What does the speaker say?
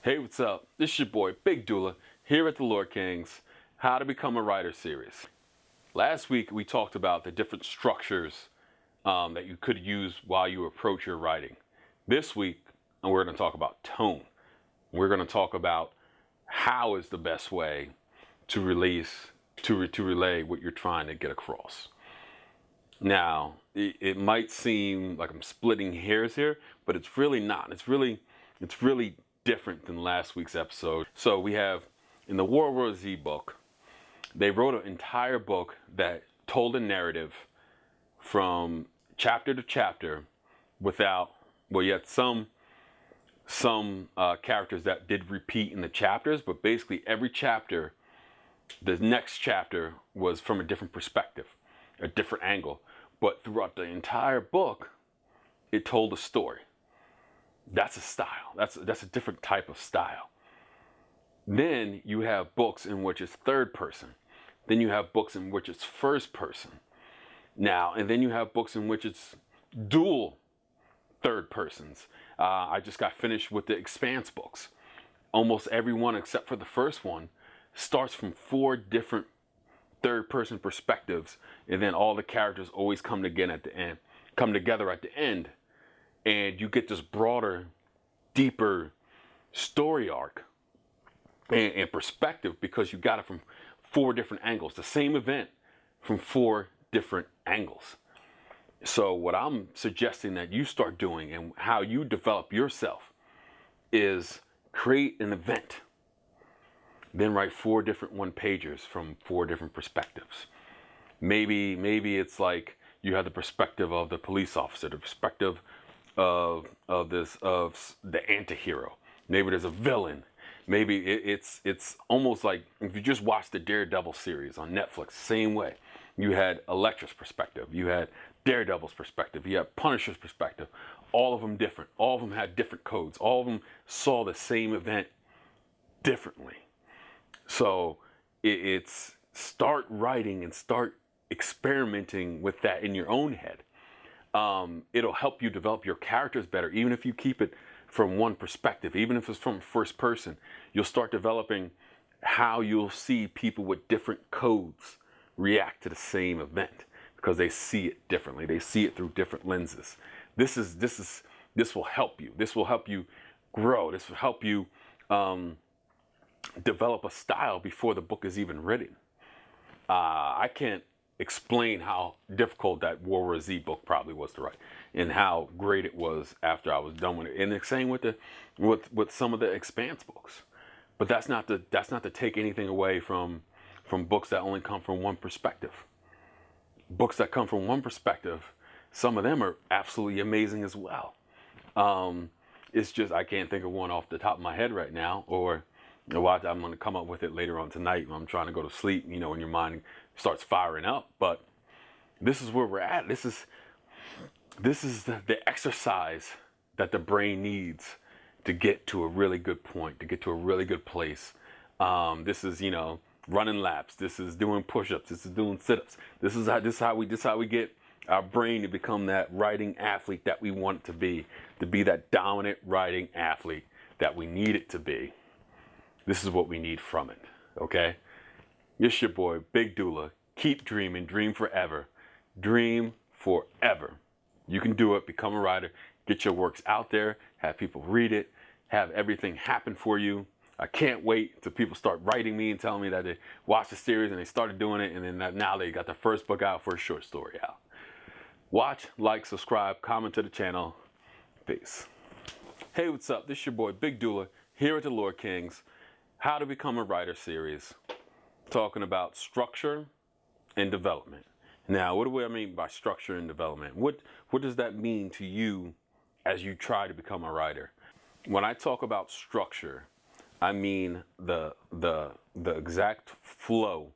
Hey, what's up? This is your boy, Big Doula, here at the Lorekings, How to Become a Writer series. Last week, we talked about the different structures that you could use while you approach your writing. This week, we're going to talk about tone. We're going to talk about how is the best way to relay what you're trying to get across. Now, it might seem like I'm splitting hairs here, but it's really not. It's really different than last week's episode. So we have, in the World War Z book, they wrote an entire book that told a narrative from chapter to chapter without, well, you had some characters that did repeat in the chapters, but basically every chapter, the next chapter was from a different perspective, a different angle. But throughout the entire book, it told a story. That's a style. That's a different type of style. Then you have books in which it's third person. Then you have books in which it's first person. Now, and then you have books in which it's dual third persons. I just got finished with the Expanse books. Almost every one except for the first one starts from 4 different third person perspectives, and then all the characters always come together at the end, and you get this broader, deeper story arc and perspective because you got it from 4 different angles, the same event from 4 different angles. So what I'm suggesting that you start doing and how you develop yourself is create an event. Then write 4 different one-pagers from 4 different perspectives. Maybe it's like you have the perspective of the police officer, the perspective of the anti-hero. Maybe there's a villain. Maybe it's almost like if you just watch the Daredevil series on Netflix, same way. You had Elektra's perspective, you had Daredevil's perspective, you had Punisher's perspective. All of them different. All of them had different codes. All of them saw the same event differently. So it's start writing and start experimenting with that in your own head. It'll help you develop your characters better, even if you keep it from one perspective, even if it's from first person. You'll start developing how you'll see people with different codes react to the same event because they see it differently. They see it through different lenses. This will help you. This will help you grow. This will help you develop a style before the book is even written. I can't explain how difficult that World War Z book probably was to write and how great it was after I was done with it. And the same with some of the Expanse books. But that's not to take anything away from books that only come from one perspective. Books that come from one perspective, some of them are absolutely amazing as well. It's just I can't think of one off the top of my head right now, or I'm going to come up with it later on tonight when I'm trying to go to sleep, when your mind starts firing up. But this is where we're at. This is the exercise that the brain needs to get to a really good point, to get to a really good place. This is, running laps. This is doing push-ups. This is doing sit-ups. This is how we get our brain to become that writing athlete that we want it to be that dominant writing athlete that we need it to be. This is what we need from it, okay? It's your boy, Big Doula. Keep dreaming, dream forever. Dream forever. You can do it, become a writer, get your works out there, have people read it, have everything happen for you. I can't wait until people start writing me and telling me that they watched the series and they started doing it, and then now they got their first book out, first short story out. Watch, like, subscribe, comment to the channel. Peace. Hey, what's up? This is your boy, Big Doula, here at the Lorekings, How to Become a Writer series, talking about structure and development. Now, what do I mean by structure and development? What does that mean to you as you try to become a writer? When I talk about structure, I mean the exact flow